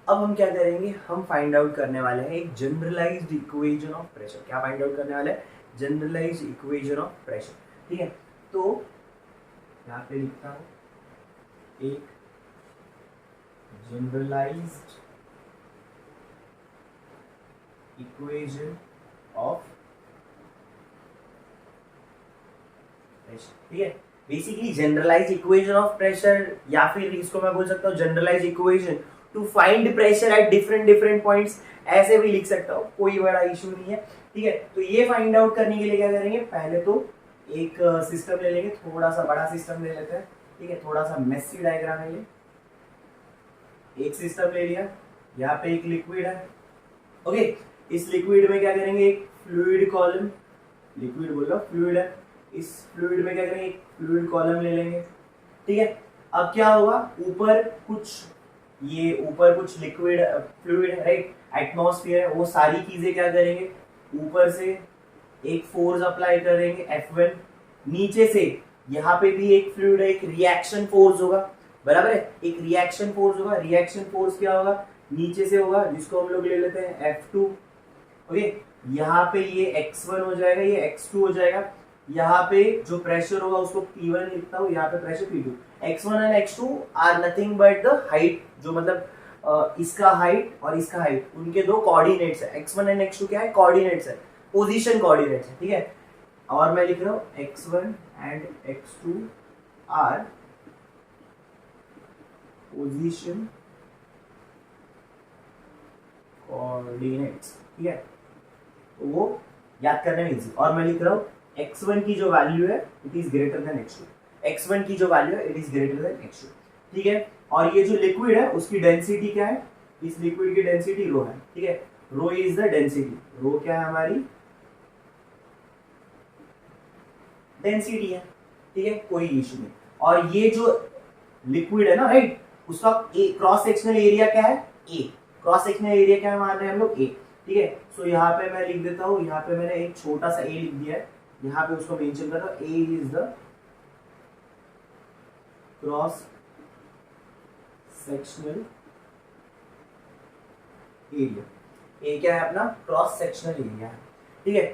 अब हम क्या करेंगे, हम फाइंड आउट करने वाले हैं एक जनरलाइज्ड इक्वेशन ऑफ प्रेशर। क्या फाइंड आउट करने वाले हैं? Generalised equation of pressure. ठीक है, तो यहाँ पे लिखता हूँ एक जनरलाइज्ड इक्वेशन ऑफ प्रेशर। ठीक है, basically generalise equation of pressure, या फिर इसको मैं बोल सकता हूँ generalise equation to find pressure at different different points, ऐसे भी लिख सकता हूँ, कोई बड़ा इशू नहीं है। ठीक है, तो ये फाइंड आउट करने के लिए क्या करेंगे, पहले तो एक सिस्टम ले लेंगे, थोड़ा सा बड़ा सिस्टम ले लेते हैं। ठीक है, थोड़ा सा मेसी डायग्राम है ये। एक सिस्टम ले लिया, यहाँ पे एक लिक्विड है। ओके, इस लिक्विड में क्या करेंगे, एक फ्लूइड कॉलम, लिक्विड बोल रहा हूँ, फ्लूइड है, इस फ्लूइड में क्या करेंगे, एक फ्लूइड कॉलम ले लेंगे। ठीक है, अब क्या होगा, ऊपर कुछ लिक्विड फ्लूइड है, राइट, एटमॉस्फेयर है, वो सारी चीजें क्या करेंगे, ऊपर से एक फोर्स अप्लाई करेंगे F1, नीचे से यहाँ पे भी एक फ्लूइड है, एक रिएक्शन फोर्स होगा, बराबर है, एक रिएक्शन फोर्स होगा। रिएक्शन फोर्स क्या होगा, नीचे से होगा, जिसको हम लोग ले लेते हैं F2। ओके, यहाँ पे ये x1 हो जाएगा, ये x2 हो जाएगा। यहाँ पे जो प्रेशर होगा उसको P1 लिखता हूँ, यहाँ पे pressure P2। x1 and x2 are nothing but the height, जो मतलब इसका हाइट और इसका हाइट, उनके दो कोऑर्डिनेट्स है। x1 एंड x2 क्या है, कोऑर्डिनेट्स है, पोजीशन कोऑर्डिनेट्स है। ठीक है, और मैं लिख रहा हूँ x1 and x2 are position coordinates. ठीक है, तो वो याद करने में इजी। और मैं लिख रहा हूँ x1 की जो वैल्यू है it is greater than x2, x1 की जो वैल्यू है it is greater than x2। ठीक है, और ये जो लिक्विड है उसकी डेंसिटी क्या है, इस लिक्विड की डेंसिटी रो है। ठीक है, रो इज द डेंसिटी, रो क्या है हमारी, डेंसिटी है। ठीक है, कोई इशू नहीं। और ये जो लिक्विड है ना, राइट, उसका क्रॉस सेक्शनल एरिया क्या है, ए, क्रॉस सेक्शनल एरिया क्या मान रहे हैं हम लोग, ए। ठीक है, सो यहाँ पे मैं लिख देता हूँ, यहाँ पे मैंने एक छोटा सा ए लिख दिया है, यहाँ पे उसको मेंशन कर रहा हूँ, A is the cross sectional area. A क्या है अपना, क्रॉस सेक्शनल एरिया है। ठीक है,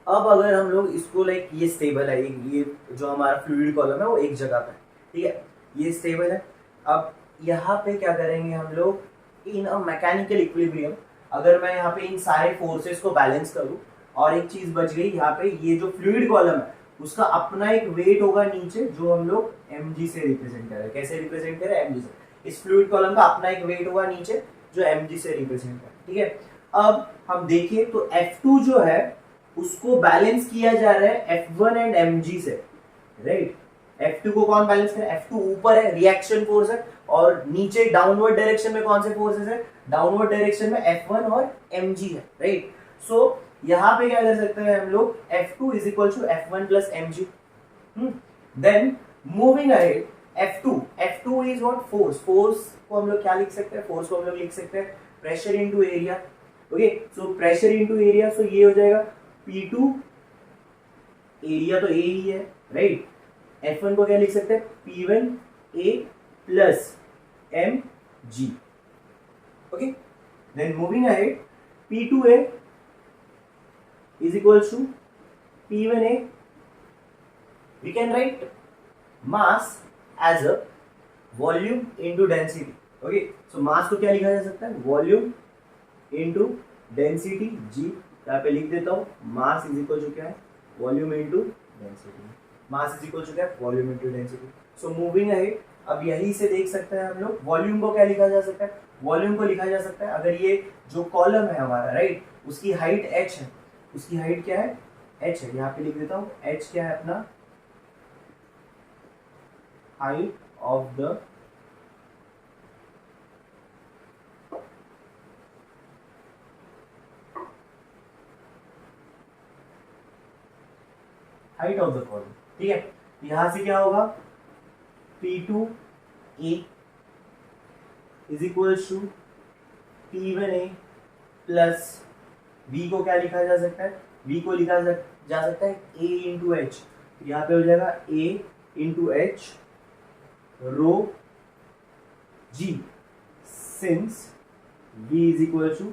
अब अगर हम लोग इसको लाइक, ये स्टेबल है, ये जो हमारा फ्लूइड कॉलम है वो एक जगह पे, ठीक है, ये स्टेबल है। अब यहाँ पे क्या करेंगे हम लोग, इन अ मैकेनिकल इक्विलिब्रियम, अगर मैं यहाँ पे इन सारे फोर्सेस को बैलेंस करूँ, और एक चीज बच गई यहाँ पे, ये जो फ्लूइड कॉलम है उसका अपना एक वेट होगा नीचे, जो हम लोग mg से रिप्रेजेंट कर रहे हैं। कैसे रिप्रेजेंट कर रहे हैं, mg से। इस फ्लूइड कॉलम का अपना एक वेट होगा नीचे, जो mg से रिप्रेजेंट कर रहे हैं। ठीक है, अब हम देखिए तो F2 जो है उसको बैलेंस किया जा रहा है F1 एंड mg से, राइट। F2 को कौन बैलेंस करे, F2 ऊपर है, रिएक्शन फोर्स है, और नीचे डाउनवर्ड डायरेक्शन में कौन से फोर्सेस है, डाउनवर्ड डायरेक्शन में F1 और mg है, राइट। सो यहाँ पे क्या कर सकते हैं हम लोग, F2 is equal to F1 plus mg। Then moving ahead, F2 is what, force. Force को हम लोग क्या लिख सकते हैं, फोर्स को हम लोग लिख सकते हैं pressure into area. Okay, so pressure into area, so ये हो जाएगा P2, एरिया तो ए ही है, राइट। F1 को क्या लिख सकते हैं, P1A plus mg। Okay, then moving ahead, P2A is equals to P1A. We can write mass as a volume into density. Okay, so mass को क्या लिखा जा सकता है, volume into density g। यहाँ पे लिख देता हूँ, mass is equal to क्या है, volume into density। mass is equal to क्या है, volume into density। so moving ahead, अब यही से देख सकते हैं हम लोग, वॉल्यूम को क्या लिखा जा सकता है, वॉल्यूम को लिखा जा सकता है, अगर ये जो कॉलम है हमारा, राइट, उसकी हाइट h है, उसकी हाइट क्या है, h है। यहाँ पे लिख देता हूँ, h क्या है अपना, हाइट ऑफ द कॉलम। ठीक है, यहां से क्या होगा, P2A is equal to P1A plus V को क्या लिखा जा सकता है, V को लिखा जा सकता है A इंटू एच। यहाँ पे हो जाएगा A into H rho G, since V is equal to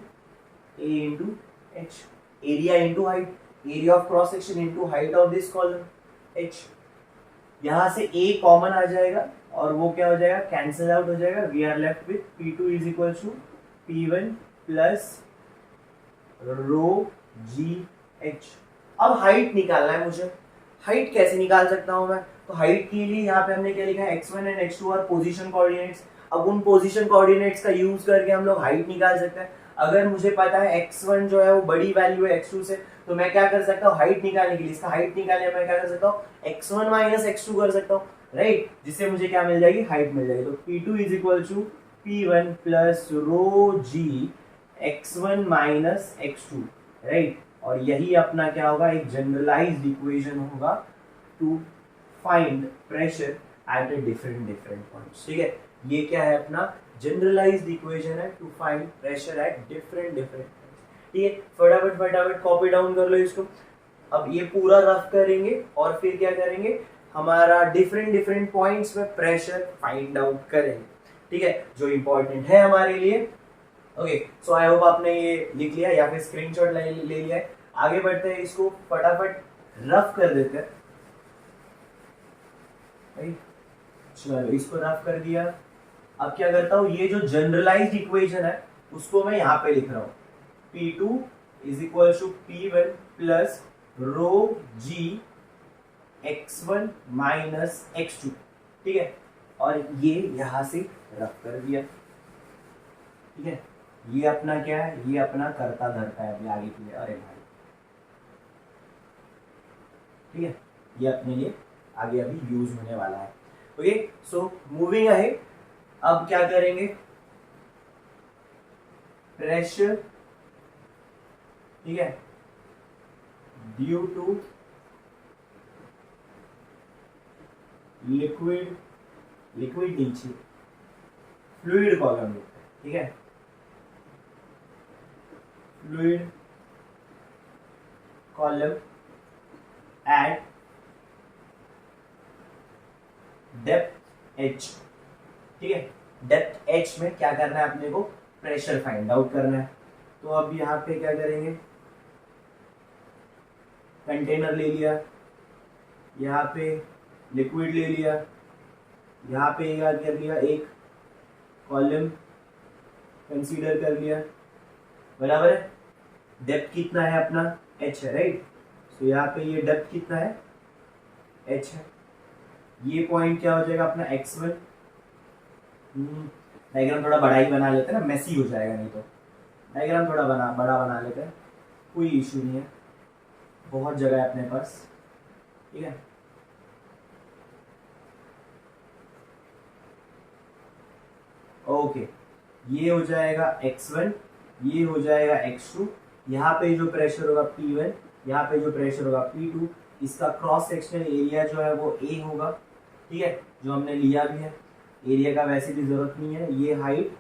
A into H, area into height, area of cross section into height of this column H। यहां से A कॉमन आ जाएगा और वो क्या हो जाएगा, कैंसिल आउट हो जाएगा। We are left with P2 is equal to P1 plus rho ji H. अब हाइट निकालना है मुझे। हाइट कैसे निकाल सकता हूं मैं, तो हाइट के लिए यहाँ पे हमने क्या लिखा है, x1 and x2 are position coordinates. अब उन पोजीशन कोऑर्डिनेट्स का यूज करके हम लोग हाइट निकाल सकते हैं। अगर मुझे पता है x1 जो है वो बड़ी वैल्यू है x2 से, तो मैं क्या कर सकता हूँ, हाइट निकालने के लिए, इसका हाइट निकालने मैं क्या कर सकता हूँ, x1 माइनस x2 कर सकता हूँ, राइट, जिससे मुझे क्या मिल जाएगी, हाइट मिल जाएगी। तो P2 is equal to P1 plus rho ji x1 minus x2, right. और यही अपना क्या होगा, एक जनरलाइज्ड इक्वेशन होगा to find pressure at a different points. ठीक है, ये क्या है अपना जनरलाइज्ड इक्वेशन है to find pressure at different points. ठीक है, फटाफट कॉपी डाउन कर लो इसको। अब ये पूरा रफ करेंगे और फिर क्या करेंगे, हमारा डिफरेंट पॉइंट्स में प्रेशर फाइंड आउट करेंगे। ठीक है, जो इंपॉर्टेंट है हमारे लिए। ओके, सो आई होप आपने ये लिख लिया या फिर स्क्रीनशॉट ले लिया है। आगे बढ़ते हैं, इसको फटाफट रफ कर देते हैं। चलो, इसको रफ कर दिया। अब क्या करता हूं, ये जो जनरलाइज्ड इक्वेशन है उसको मैं यहाँ पे लिख रहा हूँ, P2 is equal to P1 plus rho ji x1 minus x2। ठीक है, और ये यहां से रफ कर दिया। ठीक है, ये अपना क्या है, ये अपना करता धरता है अभी आगे के लिए। अरे भाई, ठीक है, ये अपने लिए आगे अभी यूज होने वाला है। ओके, सो मूविंग अहेड, अब क्या करेंगे, प्रेशर, ठीक है, ड्यू टू लिक्विड नीचे फ्लूइड कॉलम, ठीक है, fluid column at depth h। ठीक है, डेप्थ h में क्या करना है अपने को, प्रेशर फाइंड आउट करना है। तो अब यहाँ पे क्या करेंगे, कंटेनर ले लिया, यहाँ पे लिक्विड ले लिया, यहाँ पे क्या कर लिया, एक कॉलम कंसीडर कर लिया, बराबर है। डेप्थ कितना है अपना, h है, राइट। तो यहाँ पे ये डेप्थ कितना है, h है। ये पॉइंट क्या हो जाएगा अपना x1। डायग्राम थोड़ा बड़ा ही बना लेते हैं ना, मेसी हो जाएगा नहीं तो। डायग्राम थोड़ा बड़ा बना लेते हैं, कोई इशू नहीं है, बहुत जगह है अपने पास। ठीक है, ओके, ये हो जाएगा x1, ये हो जाएगा x2। यहाँ पे जो प्रेशर होगा P1, यहाँ पे जो प्रेशर होगा P2। इसका क्रॉस सेक्शनल एरिया जो है वो A होगा। ठीक है, जो हमने लिया भी है, एरिया का वैसे भी जरूरत नहीं है। ये हाइट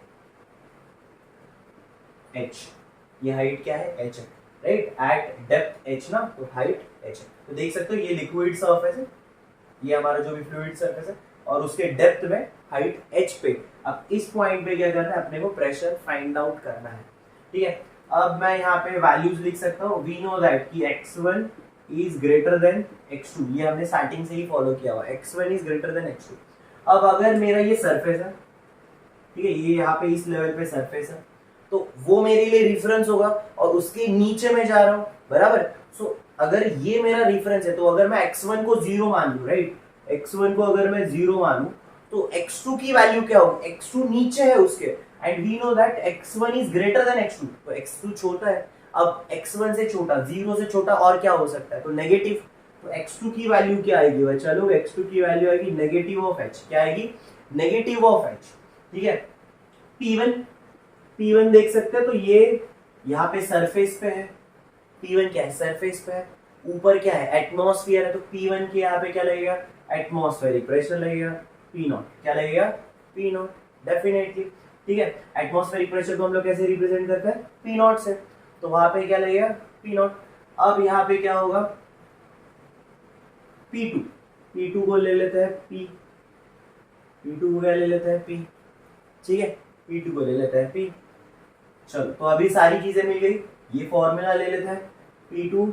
h, ये हाइट क्या है, h है, राइट। एट डेप्थ h ना, तो हाइट h है। तो देख सकते हो ये लिक्विड सरफेस है, ये हमारा जो भी फ्लूइड सरफेस है, और उसके डेप्थ में हाइट h पे। अब इस पॉइंट पे क्या करना है, अपने को प्रेशर फाइंड आउट करना है। ठीक है, अब मैं यहाँ पे वैल्यूज लिख सकता हूँ। वी नो दैट कि x1 is greater than x2, ये हमने स्टार्टिंग से ही फॉलो किया हुआ, x1 is greater than x2। अब अगर मेरा ये सरफेस है, ठीक है, ये यहाँ पे इस लेवल पे सरफेस है, तो वो मेरे लिए रिफरेंस होगा और उसके नीचे मैं जा रहा हूँ, बराबर। सो अगर ये मेरा रिफरेंस है, तो अगर मैं x1 को 0 मान लू, राइट, x1 को अगर मैं 0 मानू, तो x2 की वैल्यू क्या होगी, x2 नीचे है उसके, and we know that x1 is greater than x2, तो x2 छोटा है। अब x1 से छोटा, 0 से छोटा और क्या हो सकता है, तो नेगेटिव। तो x2 की वैल्यू क्या आएगी भाई, चलो x2 की वैल्यू आएगी नेगेटिव ऑफ h। क्या आएगी, नेगेटिव ऑफ h। ठीक है, P1 देख सकते हैं, तो ये यहाँ पे सरफेस पे है, P1 क्या है, सरफेस पे है। ऊपर क्या है, एटमॉस्फेयर है, तो P1 के यहाँ पे क्या लगेगा, एटमॉस्फेरिक प्रेशर लगेगा, P0। क्या लगेगा, P0, डेफिनेटली। ठीक है, एटमॉस्फेरिक प्रेशर को हम लोग कैसे रिप्रेजेंट करते हैं, P0 से, तो वहां पे क्या लगेगा, P0। अब यहाँ पे क्या होगा, P2 को ले लेते हैं P, P2 को क्या ले लेते हैं P, ठीक है, P2 को ले लेते हैं P। चलो तो अभी सारी चीजें मिल गई, ये फॉर्मूला ले लेते हैं P2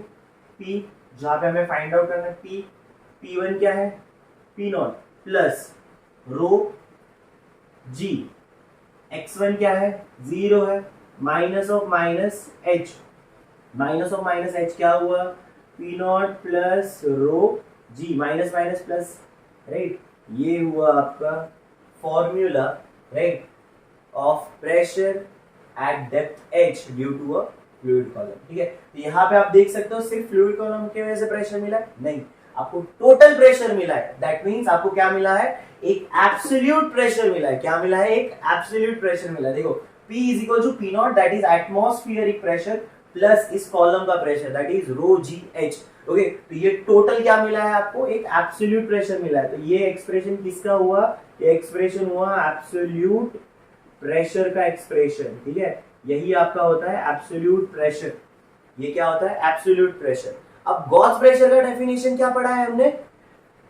P, जहां पे हमें फाइंड आउट करना है P, P1 क्या है P naught plus rho G, x1 क्या है 0 है, minus of minus h, minus of minus h क्या हुआ P naught plus rho G, minus minus plus, right, ये हुआ आपका formula, right, of pressure at depth h due to a fluid column. ठीक है, तो यहाँ पे आप देख सकते हो सिर्फ फ्लूइड कॉलम की वजह से प्रेशर मिला है, नहीं, आपको टोटल प्रेशर मिला है। दैट मींस आपको क्या मिला है, एक एब्सोल्यूट प्रेशर मिला है। क्या मिला है, एक एब्सोल्यूट प्रेशर मिला है। देखो P is equal to P naught, that is atmospheric pressure, plus इस कॉलम का pressure that is rho ji h. Okay, तो ये टोटल क्या मिला है आपको, एक एब्सोल्यूट प्रेशर मिला है। तो ये एक्सप्रेशन किसका हुआ, ये एक्सप्रेशन हुआ एब्सोल्यूट प्रेशर का एक्सप्रेशन। ठीक है, यही आपका होता है एब्सोल्यूट प्रेशर, ये क्या होता है एब्सोल्यूट प्रेशर। अब गॉस प्रेशर का डेफिनेशन क्या पढ़ा है हमने,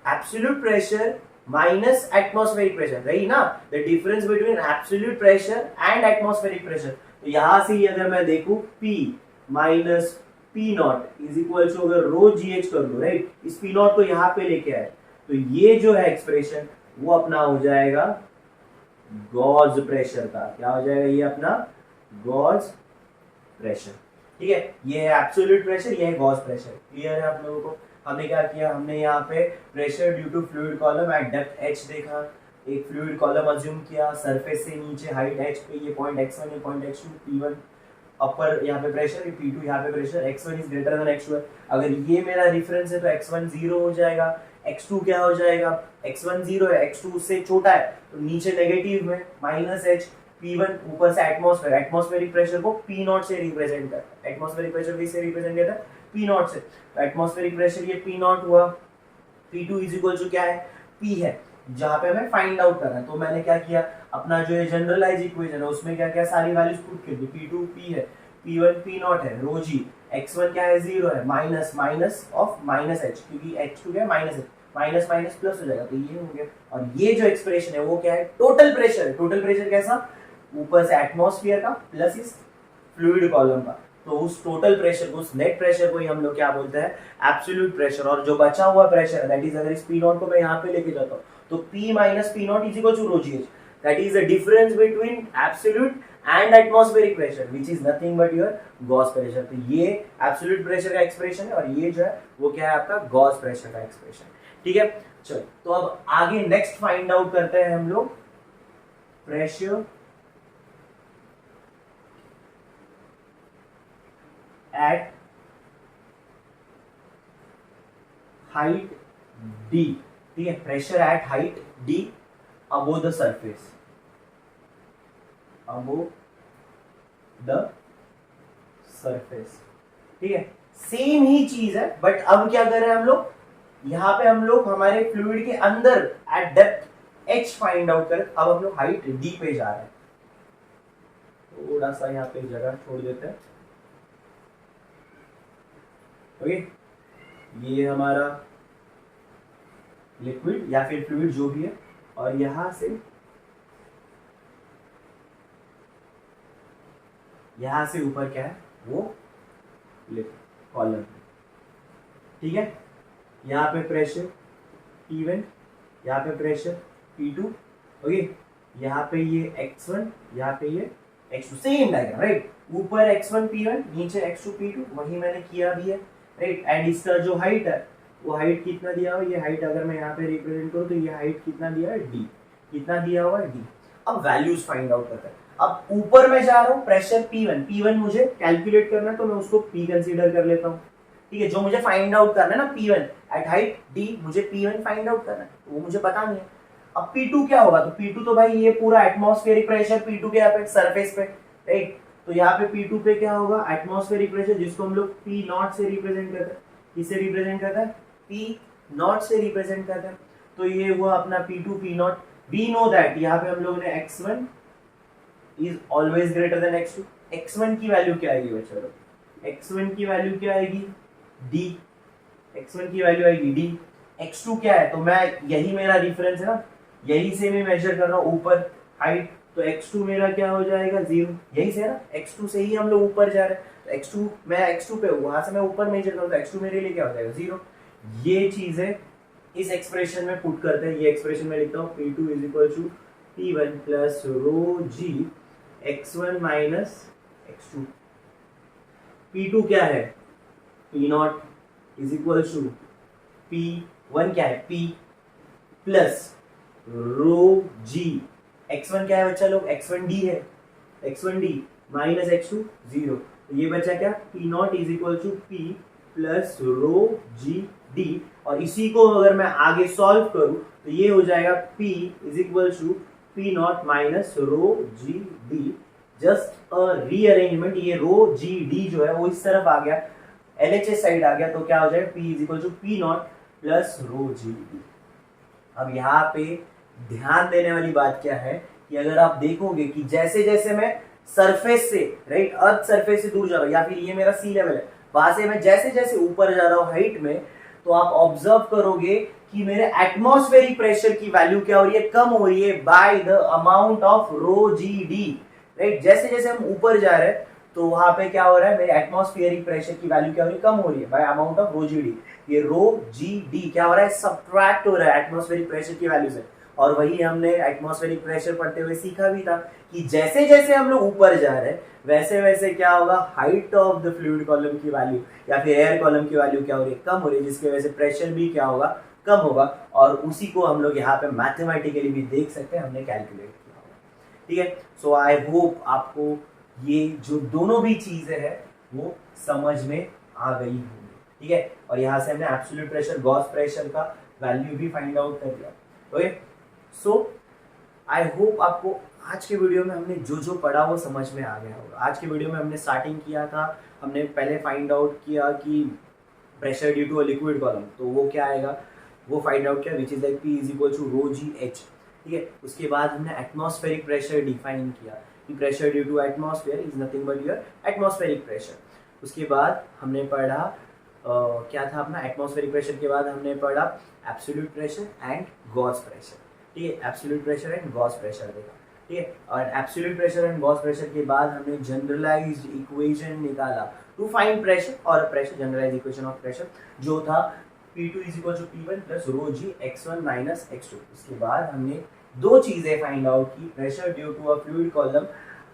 absolute pressure minus atmospheric pressure, रही ना, the difference between absolute pressure and atmospheric pressure. तो यहां से ही अगर मैं देखूं P minus P naught is equal to, अगर रो GH कर दो, राइट, इस P नॉट को यहाँ पे लेके आए, तो ये जो है एक्सप्रेशन वो अपना हो जाएगा गॉस प्रेशर का। क्या हो जाएगा, ये अपना गॉस प्रेशर। ठीक है, ये है एब्सोल्यूट प्रेशर, ये है गॉस प्रेशर। क्लियर है आप लोगों को। हमने क्या किया, हमने यहाँ पे pressure due to fluid column at depth h देखा, एक फ्लूइड कॉलम अज्यूम किया, सरफेस से नीचे हाइट h पे, ये पॉइंट x1, ये पॉइंट x2, P1 अपर यहाँ पे प्रेशर, P2 यहाँ पे pressure, x1 is greater than x2 है। अगर ये मेरा रेफरेंस है तो x1 0 हो जाएगा, x2 क्या हो जाएगा, x1 0 है, x2 उससे छोटा है, तो नीचे नेगेटिव में माइनस h, P1 ऊपर से एटमॉस्फेयर, एटमॉस्फेरिक प्रेशर को P नॉट से रिप्रेजेंट करता है। एटमॉस्फेरिक प्रेशर किससे रिप्रेजेंट करता है, P नॉट से। तो एटमॉस्फेरिक प्रेशर ये P नॉट हुआ, P2 इज इक्वल टू क्या है, P है, जहां पे हमें फाइंड आउट करना है। तो मैंने क्या किया, अपना जो है जनरलाइज इक्वेशन है उसमें क्या क्या सारी वैल्यूज पुट कर दी, P2 P है, P1 P नॉट है, रो G, x1 क्या है 0 है, minus minus of minus h, क्योंकि h2 क्या है minus h, minus minus plus हो जाएगा, तो ये हो गया। और ये जो एक्सप्रेशन है वो क्या है, टोटल प्रेशर है। टोटल प्रेशर कैसा, ऊपर से एटमॉस्फेयर का प्लस इस फ्लूइड कॉलम का। तो उस टोटल प्रेशर को, उस नेट प्रेशर को ही हम लोग क्या बोलते हैं, एब्सोल्यूट प्रेशर। और जो बचा हुआ प्रेशर है दैट इज, अगर इस P नॉट को मैं यहाँ पे लेके जाता हूँ तो P minus P naught is equal to rho GH, that is the difference between absolute and atmospheric pressure which is nothing but your gauge pressure. तो ये एब्सोल्यूट प्रेशर का एक्सप्रेशन है और ये जो है वो क्या है आपका गॉस प्रेशर का एक्सप्रेशन। ठीक है, चलो तो अब आगे नेक्स्ट फाइंड आउट करते हैं हम लोग प्रेशर एट हाइट D। ठीक है, pressure at height D above the surface, above the surface. ठीक है, सेम ही चीज है, बट अब क्या कर रहे हैं हम लोग, यहाँ पे हम लोग हमारे फ्लूइड के अंदर eight depth h find out करें। अब हम लोग हाइट D पे जा रहे हैं, थोड़ा सा यहाँ पे जगह छोड़ देते हैं। ओके, ये हमारा लिक्विड या फिर फ्लूइड जो भी है, और यहां से ऊपर क्या है वो कॉलम। ठीक है, यहाँ पे प्रेशर P1, यहाँ पे प्रेशर P2। ओके, यहाँ पे ये x1, यहाँ पे ये x2, सेम डायग्राम, राइट, ऊपर x1 P1, नीचे x2 P2, वही मैंने किया भी है, राइट। एंड इसका जो हाइट है वो हाइट कितना दिया हुआ, ये हाइट अगर मैं यहाँ पे रिप्रेजेंट करूँ तो ये हाइट कितना दिया है D, कितना दिया हुआ है D। अब वैल्यूज फाइंड आउट करते हैं। अब ऊपर मैं जा रहा हूँ, प्रेशर P1 मुझे कैलकुलेट करना है तो मैं उसको P कंसीडर कर लेता हूँ। ठीक है, जो मुझे फाइंड आउट करना है ना P1 एट हाइट D, मुझे P1 फाइंड आउट करना है, वो मुझे पता नहीं है। अब P2 क्या होगा, तो P2 तो भाई ये पूरा एटमॉस्फेरिक प्रेशर P2 के यहाँ पे सरफेस पे, राइट। तो यहाँ पे P2 पे क्या होगा, एटमॉस्फेरिक प्रेशर, जिसको हम लोग P नॉट से रिप्रेजेंट करते हैं। किससे रिप्रेजेंट करता है, P नॉट से रिप्रेजेंट करता है। तो ये हुआ अपना P2 P naught. We know that यहाँ पे हम लोगों ने x1 is always greater than x2। x1 की वैल्यू क्या आएगी बच्चों, x1 की वैल्यू क्या आएगी D, x1 की वैल्यू आएगी D। x2 क्या है, तो मैं यही मेरा रेफरेंस है ना, यही से मैं मेजर कर रहा हूँ ऊपर हाइट, तो x2 मेरा क्या हो जाएगा 0, यही से है ना, x2 से ही हम लोग ऊपर जा रहे हैं, तो x2 मैं x2 पे हूँ, वहां से मैं ऊपर मेजर करूँ तो x2 मेरे लिए क्या हो जाएगा 0। ये चीजें इस एक्सप्रेशन में पुट करते हैं, ये एक्सप्रेशन में लिखता हूँ P2 is equal to P1 plus rho ji x1 minus x2। P2 क्या है, P0 is equal to P1 क्या है, P प्लस रो जी x1 क्या है बच्चा लोग, x1d है, x1d माइनस x2 0, तो ये बचा क्या, P0 is equal to P plus rho g d, और इसी को अगर मैं आगे सॉल्व करूं तो ये हो जाएगा P is equal to P0 minus rho g d, just a rearrangement, ये रो जी डी जो है वो इस तरफ आ गया, LHS साइड आ गया, तो क्या हो जाएगा P is equal to P0 plus rho g d. अब यहाँ पे ध्यान देने वाली बात क्या है कि अगर आप देखोगे कि जैसे जैसे मैं सरफेस से, राइट, अर्थ सरफेस से दूर जा रहा हूँ, या फिर ये मेरा सी लेवल है, वहां से मैं जैसे जैसे ऊपर जा रहा हूँ हाइट में, तो आप ऑब्जर्व करोगे कि मेरे एटमॉस्फेरिक प्रेशर की वैल्यू क्या हो रही है, कम हो रही है by the amount of rho g d, right. जैसे जैसे हम ऊपर जा रहे हैं तो वहां पे क्या हो रहा है, मेरे एटमॉस्फेरिक प्रेशर की वैल्यू क्या हो रही है, कम हो रही है by amount of rho g d. ये रो जी डी क्या हो रहा है, सब्ट्रैक्ट हो रहा है एटमॉस्फेरिक प्रेशर की वैल्यू से। और वही हमने एटमॉस्फेरिक प्रेशर पढ़ते हुए सीखा भी था कि जैसे जैसे हम लोग ऊपर जा रहे हैं वैसे वैसे क्या होगा, height of the fluid column की वैल्यू या फिर एयर कॉलम की वैल्यू क्या हो रही है, कम हो रही है, जिसकी वजह से प्रेशर भी क्या होगा, कम होगा। और उसी को हम लोग यहाँ पे मैथमेटिकली भी देख सकते हैं, हमने कैलकुलेट किया होगा, ठीक है। सो आई होप आपको ये जो दोनों भी चीजें हैं वो समझ में आ गई होंगी, ठीक है। और यहाँ से हमने एब्सोल्यूट प्रेशर, गॉस प्रेशर का वैल्यू भी फाइंड आउट कर दिया, ओके। सो आई होप आपको आज के वीडियो में हमने जो जो पढ़ा वो समझ में आ गया होगा। आज के वीडियो में हमने स्टार्टिंग किया था, हमने पहले फाइंड आउट किया कि pressure due to a liquid column, तो वो क्या आएगा, वो फाइंड आउट किया, which is like P is equal to rho ji h, ठीक है। उसके बाद हमने एटमॉस्फेरिक प्रेशर डिफाइन किया कि pressure due to atmosphere is nothing but your atmospheric pressure. उसके बाद हमने पढ़ा क्या था अपना, एटमॉस्फेरिक प्रेशर के बाद हमने पढ़ा absolute pressure and gauge pressure, ठीक है। Absolute pressure and gauge pressure देखा, ठीक है। और absolute pressure and gauge pressure के बाद हमने जनरलाइज्ड इक्वेशन निकाला टू फाइंड प्रेशर और pressure, generalised equation of pressure जो था P2 is equal to P1 plus rho ji x1 minus x2। उसके बाद हमने दो चीजें फाइंड आउट की, pressure due to a fluid column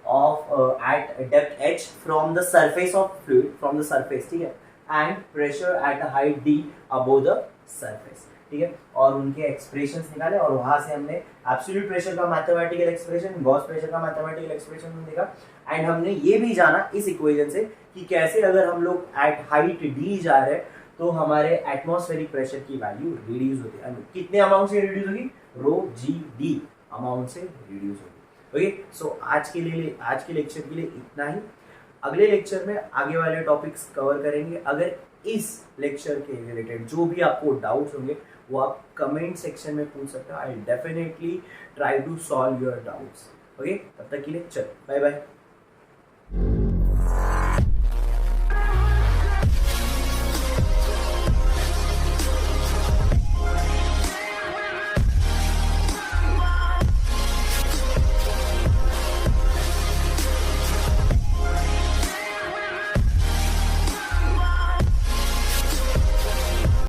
of at depth h from the surface of fluid, from the surface, ठीक है, and pressure at a height d above the surface, ठीक है। और उनके एक्सप्रेशंस निकाले और वहां से हमने एब्सोल्यूट प्रेशर का मैथमेटिकल एक्सप्रेशन, गॉस प्रेशर का मैथमेटिकल एक्सप्रेशन देखा। एंड हमने ये भी जाना इस इक्वेशन से कि कैसे अगर हम लोग एट हाइट डी जा रहे हैं तो हमारे एटमॉस्फेरिक प्रेशर की वैल्यू रिड्यूस होती है, कितने अमाउंट से रिड्यूस होगी, रो जी डी अमाउंट से रिड्यूस होगी, ओके। सो आज के लेक्चर के लिए इतना ही। अगले लेक्चर में आगे वाले टॉपिक्स कवर करेंगे। अगर इस लेक्चर के रिलेटेड जो भी आपको डाउट्स होंगे वो आप कमेंट सेक्शन में पूछ सकते हो, I definitely try to solve your doubts, okay. तब तक के लिए चलो बाय बाय।